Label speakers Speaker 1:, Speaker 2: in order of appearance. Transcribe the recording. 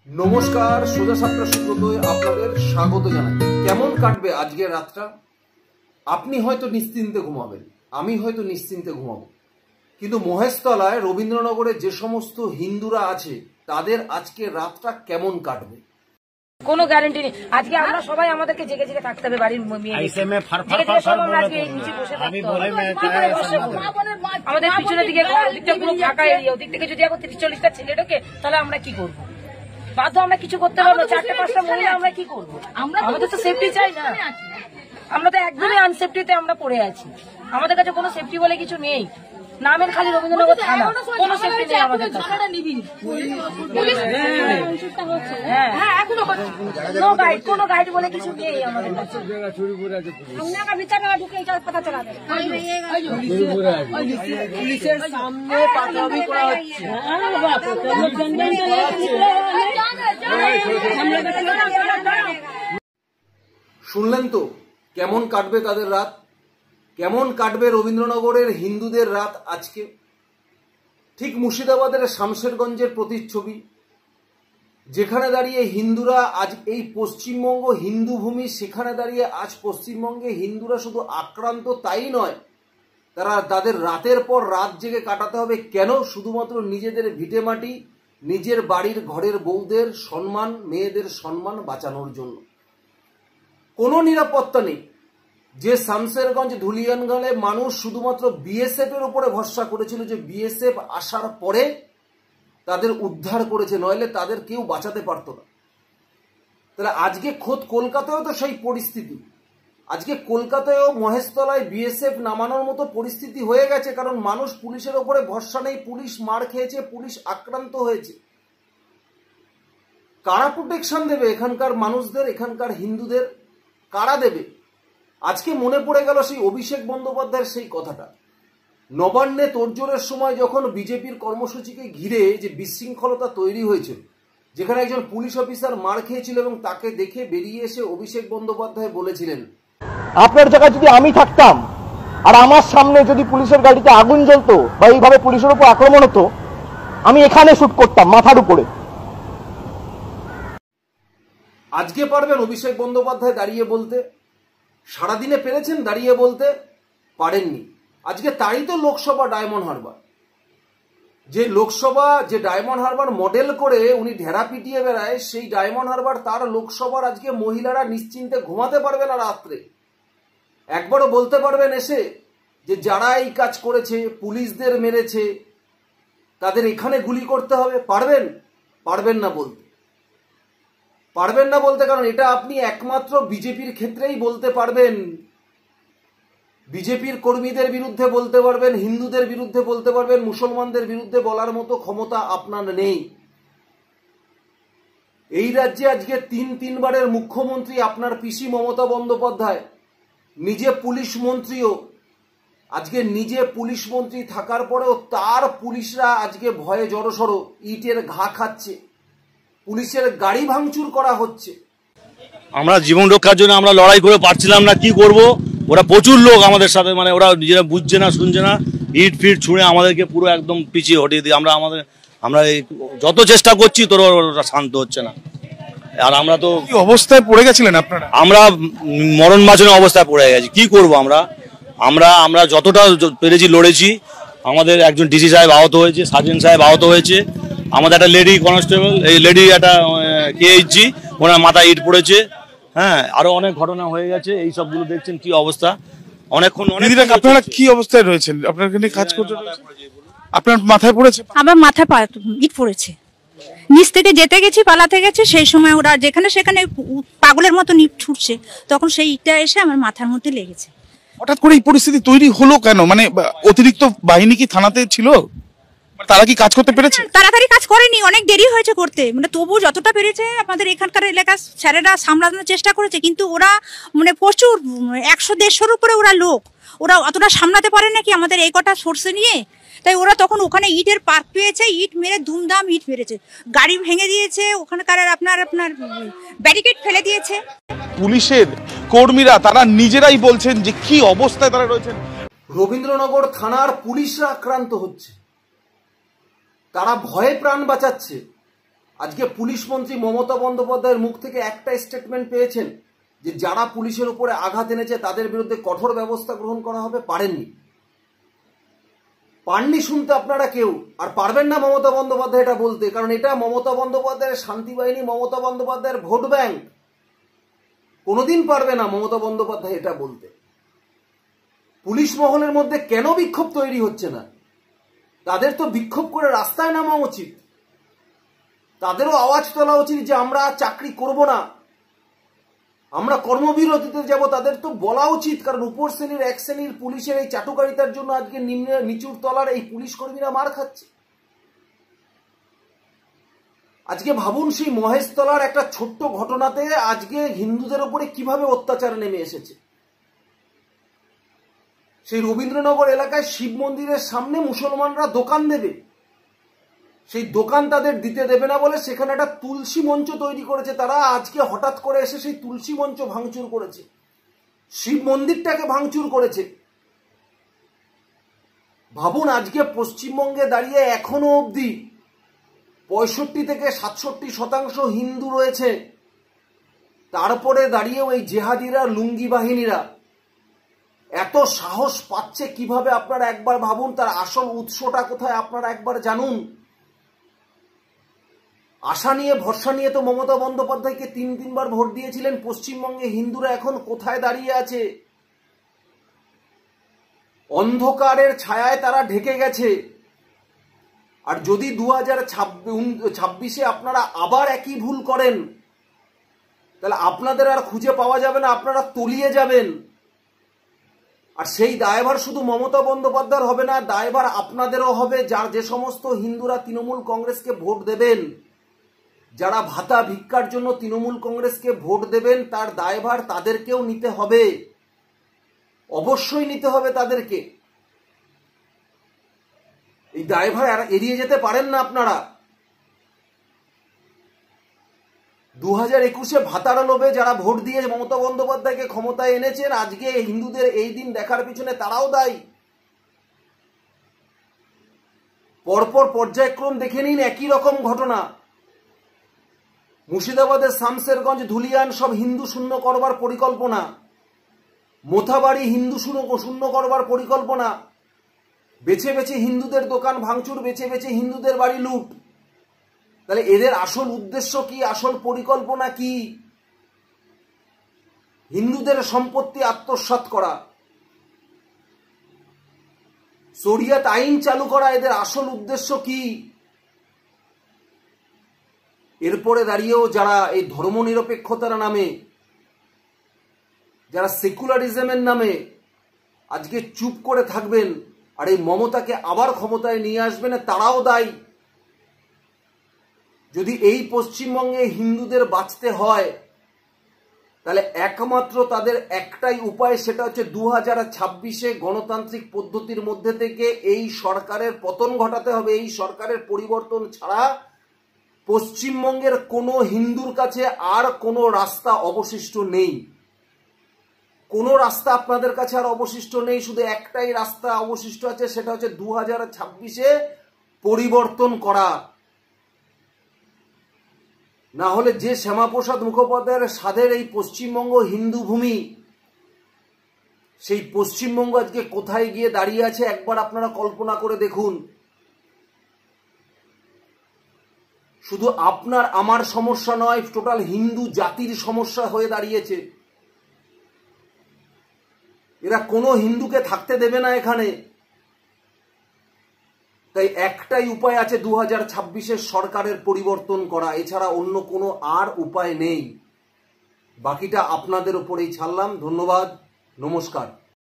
Speaker 1: নমস্কার, সোজা সাপটা সুব্রতয় আপনাদের স্বাগত জানাই। কেমন কাটবে আজকের রাতটা? আপনি হয়তো নিশ্চিন্তে ঘুমাবেন, আমি হয়তো নিশ্চিন্তে ঘুমাবো, কিন্তু মহেশতলায় রবীন্দ্রনগরে যে সমস্ত হিন্দুরা আছে তাদের আজকের রাতটা কেমন কাটবে
Speaker 2: কোনো গ্যারান্টি নেই। আজকে আমরা সবাই আমাদেরকে জেগে জেগে থাকতে হবে, বাড়ির আমাদের পিছনের দিকে পুরো ফাঁকা এরিয়া, ওদিক থেকে যদি এখন 30-40টা ছেলে ঢোকে তাহলে আমরা কি করবো? বাধ্য আমরা কিছু করতে পারবো। 4-5টা মহিলা আমরা কি করবো? আমাদের তো সেফটি চাই না, আমরা তো একদমই আনসেফটিতে আমরা পড়ে আছি। আমাদের কাছে কোনো সেফটি বলে কিছু নেই, নামের খালি রবীন্দ্রনগর থানা, কোনো সেফটি নেই আমাদের কাছে। কোনো গাইড বলে কিছু নেই আমাদের কাছে।
Speaker 3: পুলিশের সামনে পাকড়ামি করা হচ্ছে।
Speaker 1: শুনলেন তো কেমন কাটবে তাদের রাত, কেমন কাটবে রবীন্দ্রনগরের হিন্দুদের রাত আজকে। ঠিক মুর্শিদাবাদের শামশেরগঞ্জের প্রতিচ্ছবি, যেখানে দাঁড়িয়ে হিন্দুরা আজ এই পশ্চিমবঙ্গ হিন্দু ভূমি, সেখানে দাঁড়িয়ে আজ পশ্চিমবঙ্গে হিন্দুরা শুধু আক্রান্ত তাই নয়, তাদের রাতের পর রাত জেগে কাটাতে হবে। কেন? শুধুমাত্র নিজেদের ভিটেমাটি, নিজের বাড়ির ঘরের বউদের সম্মান, মেয়েদের সম্মান বাঁচানোর জন্য। কোনো নিরাপত্তা নেই। যে শামশেরগঞ্জ ধুলিয়ানগঞ্জে মানুষ শুধুমাত্র বিএসএফ এর উপরে ভরসা করেছিল, যে বিএসএফ আসার পরে তাদের উদ্ধার করেছে, নইলে তাদের কেউ বাঁচাতে পারত না। তাহলে আজকে খোদ কলকাতায়ও তো সেই পরিস্থিতি। আজকে কলকাতায়ও মহেশতলায় বিএসএফ নামানোর মতো পরিস্থিতি হয়ে গেছে, কারণ মানুষ পুলিশের ওপরে ভরসা নেই, পুলিশ মার খেয়েছে, পুলিশ আক্রান্ত হয়েছে। কারা প্রোটেকশন দেবে এখানকার মানুষদের, এখানকার হিন্দুদের? কারা দেবে? আজকে মনে পড়ে গেল সেই অভিষেক বন্দ্যোপাধ্যায়ের সেই কথাটা। নবান্নে তোড়জোড়ের সময় যখন বিজেপির কর্মসূচিকে ঘিরে যে বিশৃঙ্খলতা তৈরি হয়েছিল, যেখানে একজন পুলিশ অফিসার মার খেয়েছিল এবং তাকে দেখে বেরিয়ে এসে অভিষেক বন্দ্যোপাধ্যায় বলেছিলেন,
Speaker 4: আপনার জায়গায় যদি আমি থাকতাম আর আমার সামনে যদি পুলিশের গাড়িতে আগুন জ্বলতো বা এইভাবে পুলিশের উপর আক্রমণ হতো, আমি এখানে শুট করতাম মাথার উপরে।
Speaker 1: আজকে পারবেন অভিষেক বন্দ্যোপাধ্যায় দাঁড়িয়ে বলতে? সারাদিনে পেরেছেন দাঁড়িয়ে বলতে? পারেননি। আজকে তারই তো লোকসভা ডায়মন্ড হারবার, যে লোকসভা, যে ডায়মন্ড হারবার মডেল করে উনি ঢেরা পিটিয়ে বেড়ায়, সেই ডায়মন্ড হারবার তার লোকসভার আজকে মহিলারা নিশ্চিন্তে ঘুমাতে পারবে না রাত্রে। একবারও বলতে পারবেন এসে যে যারা এই কাজ করেছে, পুলিশদের মেরেছে, তাদের এখানে গুলি করতে হবে? পারবেন? পারবেন না বলতে, পারবেন না বলতে। কারণ এটা আপনি একমাত্র বিজেপির ক্ষেত্রেই বলতে পারবেন। বিজেপির কর্মীদের বিরুদ্ধে বলতে পারবেন, হিন্দুদের বিরুদ্ধে বলতে পারবেন, মুসলমানদের বিরুদ্ধে বলার মতো ক্ষমতা আপনার নেই। এই রাজ্যে আজকে তিনবারের মুখ্যমন্ত্রী আপনার পিসি মমতা বন্দ্যোপাধ্যায়, নিজে পুলিশ মন্ত্রীও। আজকে নিজে পুলিশ মন্ত্রী থাকার পরেও তার পুলিশরা আজকে ভয়ে জড়সড়, ইটের ঘা খাচ্ছে, পুলিশের গাড়ি ভাঙচুর করা হচ্ছে।
Speaker 5: আমরা জীবন রক্ষার জন্য আমরা লড়াই করে পারছিলাম না, কি করব। ওরা প্রচুর লোক আমাদের সাথে, মানে ওরা নিজেরা বুঝছে না, শুনছে না, ইট ফিট ছুঁড়ে আমাদেরকে পুরো একদম পিছিয়ে হটিয়ে দিই। আমরা যত চেষ্টা করছি তোর ওরা শান্ত হচ্ছে না। আর আমরা তো
Speaker 6: অবস্থায় পড়ে গেছিলেন আপনারা?
Speaker 5: আমরা মরণ বাঁচানোর অবস্থায় পড়ে গেছি। কি করব আমরা? আমরা যতটা পেরেছি লড়েছি। আমাদের একজন ডিসি সাহেব আহত হয়েছে, সার্জেন্ট সাহেব আহত হয়েছে, আমাদের একটা লেডি কনস্টেবল, এই লেডি একটা কেএইচজি, ওনার মাথায় ইট পড়েছে। হ্যাঁ, আরো অনেক ঘটনা হয়ে গেছে। এই সবগুলো দেখছেন কি অবস্থা। অনেকক্ষণ
Speaker 6: আপনারা কি অবস্থায় রয়েছেন? আপনার এখানে কাজ করতে আপনার মাথায় পড়েছে?
Speaker 7: আমার মাথায় ইট পড়েছে। নিচ থেকে যেতে গেছি, পালাতে গেছে, সেই সময় ওরা যেখানে সেখানে পাগলের মতো ইট ছুটছে, তখন সেই ইটটা এসে আমার মাথার মধ্যে লেগেছে।
Speaker 6: হঠাৎ করে এই পরিস্থিতি তৈরি হলো কেন? মানে অতিরিক্ত বাহিনী কি থানাতে ছিল? তারা কি কাজ করতে পেরেছে?
Speaker 7: তাড়াতাড়ি কাজ করেনি, অনেক দেরি হয়েছে করতে। মানে তবু যতটা পেরেছে আমাদের এখানকার এলাকার স্যারেরা সামলানোর চেষ্টা করেছে, কিন্তু ওরা মানে প্রচুর 100-150-র উপরে ওরা লোক, ওরা অতটা সামলাতে পারে নাকি আমাদের এই কটা সোর্সে নিয়ে। তাই ওরা তখন ওখানে ইটের পার্ক পেয়েছে, ইট মেরে ধুমধাম ইট মেরেছে, গাড়ি ভেঙে দিয়েছে, ওখানকার আপনার ব্যারিকেড ফেলে দিয়েছে।
Speaker 6: পুলিশের কর্মীরা তারা নিজেরাই বলছেন যে কি অবস্থায় তারা রয়েছেন।
Speaker 1: রবীন্দ্রনগর থানার পুলিশরা আক্রান্ত হচ্ছে, তারা ভয়ে প্রাণ বাঁচাচ্ছে। আজকে পুলিশ মন্ত্রী মমতা বন্দ্যোপাধ্যায়ের মুখ থেকে একটা স্টেটমেন্ট পেয়েছেন যে যারা পুলিশের উপরে আঘাত এনেছে তাদের বিরুদ্ধে কঠোর ব্যবস্থা গ্রহণ করা হবে? পারেননি, পাননি শুনতে আপনারা কেউ, আর পারবেন না মমতা বন্দ্যোপাধ্যায় এটা বলতে, কারণ এটা মমতা বন্দ্যোপাধ্যায়ের শান্তি বাহিনী, মমতা বন্দ্যোপাধ্যায়ের ভোট ব্যাংক। কোনোদিন পারবে না মমতা বন্দ্যোপাধ্যায় এটা বলতে। পুলিশ মহলের মধ্যে কেন বিক্ষোভ তৈরি হচ্ছে না? তাদের তো বিক্ষোভ করে রাস্তায় নামা উচিত, তাদেরও আওয়াজ তোলা উচিত যে আমরা চাকরি করব না, আমরা কর্মবিরতিতে যাব। তাদের তো বলা উচিত, কারণ উপর শ্রেণীর এক শ্রেণীর পুলিশের এই চাটুকারিতার জন্য আজকে নিচুর তলার এই পুলিশ কর্মীরা মার খাচ্ছে। আজকে ভাবুন, সেই মহেশতলার একটা ছোট্ট ঘটনাতে আজকে হিন্দুদের উপরে কিভাবে অত্যাচার নেমে এসেছে। সেই রবীন্দ্রনগর এলাকায় শিব মন্দিরের সামনে মুসলমানরা দোকান দেবে, সেই দোকান তাদের দিতে দেবে না বলে সেখানে একটা তুলসী মঞ্চ তৈরি করেছে তারা। আজকে হঠাৎ করে এসে সেই তুলসী মঞ্চ ভাঙচুর করেছে, শিব মন্দিরটাকে ভাঙচুর করেছে। ভাবুন, আজকে পশ্চিমবঙ্গে দাঁড়িয়ে এখনো অবধি 65 থেকে 67% হিন্দু রয়েছে, তারপরে দাঁড়িয়েও এই জেহাদিরা, লুঙ্গি বাহিনীরা এত সাহস পাচ্ছে কিভাবে? আপনারা একবার ভাবুন, তার আসল উৎসটা কোথায় আপনারা একবার জানুন। আশা নিয়ে, ভরসা নিয়ে তো মমতা বন্দ্যোপাধ্যায়কে 3বার ভোট দিয়েছিলেন। পশ্চিমবঙ্গে হিন্দুরা এখন কোথায় দাঁড়িয়ে আছে? অন্ধকারের ছায়ায় তারা ঢেকে গেছে। আর যদি 2026-এ আপনারা আবার একই ভুল করেন, তাহলে আপনাদের আর খুঁজে পাওয়া যাবে না, আপনারা তলিয়ে যাবেন। আর সেই দায়ভার শুধু মমতা বন্দ্যোপাধ্যায়ের হবে না, দায়ভার আপনাদেরও হবে। যে সমস্ত হিন্দুরা তৃণমূল কংগ্রেসকে ভোট দেবেন, যারা ভাতা ভিক্ষার জন্য তৃণমূল কংগ্রেসকে ভোট দেবেন, তার দায়ভার তাদেরকেও নিতে হবে, অবশ্যই নিতে হবে তাদেরকে। এই দায়ভার এড়িয়ে যেতে পারেন না আপনারা। 2021-এ ভাতার লোভে যারা ভোট দিয়ে মমতা বন্দ্যোপাধ্যায়কে ক্ষমতায় এনেছেন, আজকে হিন্দুদের এই দিন দেখার পিছনে তারাও দায়ী। পরপর পর্যায়ক্রম দেখে নিন, একই রকম ঘটনা। মুর্শিদাবাদের শামসেরগঞ্জ, ধুলিয়ান সব হিন্দু শূন্য করবার পরিকল্পনা, মোথাবাড়ি হিন্দু শূন্য করবার পরিকল্পনা, বেছে বেছে হিন্দুদের দোকান ভাঙচুর, বেছে বেছে হিন্দুদের বাড়ি লুট। তাহলে এদের আসল উদ্দেশ্য কি, আসল পরিকল্পনা কি? হিন্দুদের সম্পত্তি আত্মসাৎ করা, শরিয়ত আইন চালু করা এদের আসল উদ্দেশ্য কি? এরপরে দাঁড়িয়েও যারা এই ধর্মনিরপেক্ষতার নামে, যারা সেকুলারিজমের নামে আজকে চুপ করে থাকবেন আর এই মমতাকে আবার ক্ষমতায় নিয়ে আসবেন, তারাও দায়ী। যদি এই পশ্চিমবঙ্গে হিন্দুদের বাঁচতে হয়, তাহলে একমাত্র তাদের একটাই উপায়, সেটা হচ্ছে 2026-এ গণতান্ত্রিক পদ্ধতির মধ্যে থেকে এই সরকারের পতন ঘটাতে হবে। এই সরকারের পরিবর্তন ছাড়া পশ্চিমবঙ্গের কোনো হিন্দুর কাছে আর কোনো রাস্তা অবশিষ্ট নেই। কোনো রাস্তা আপনাদের কাছে আর অবশিষ্ট নেই, শুধু একটাই রাস্তা অবশিষ্ট আছে, সেটা হচ্ছে 2026-এ পরিবর্তন করা। না হলে যে শ্যামাপ্রসাদ মুখোপাধ্যায়ের স্বাদের এই পশ্চিমবঙ্গ হিন্দু ভূমি, সেই পশ্চিমবঙ্গ আজকে কোথায় গিয়ে দাঁড়িয়ে আছে একবার আপনারা কল্পনা করে দেখুন। শুধু আপনার আমার সমস্যা নয়, টোটাল হিন্দু জাতির সমস্যা হয়ে দাঁড়িয়েছে। এরা কোনো হিন্দুকে থাকতে দেবে না এখানে। তাই একটাই উপায় আছে 2026-এর সরকারের পরিবর্তন করা, এছাড়া অন্য কোনো আর উপায় নেই। বাকিটা আপনাদের উপরেই ছাড়লাম। ধন্যবাদ, নমস্কার।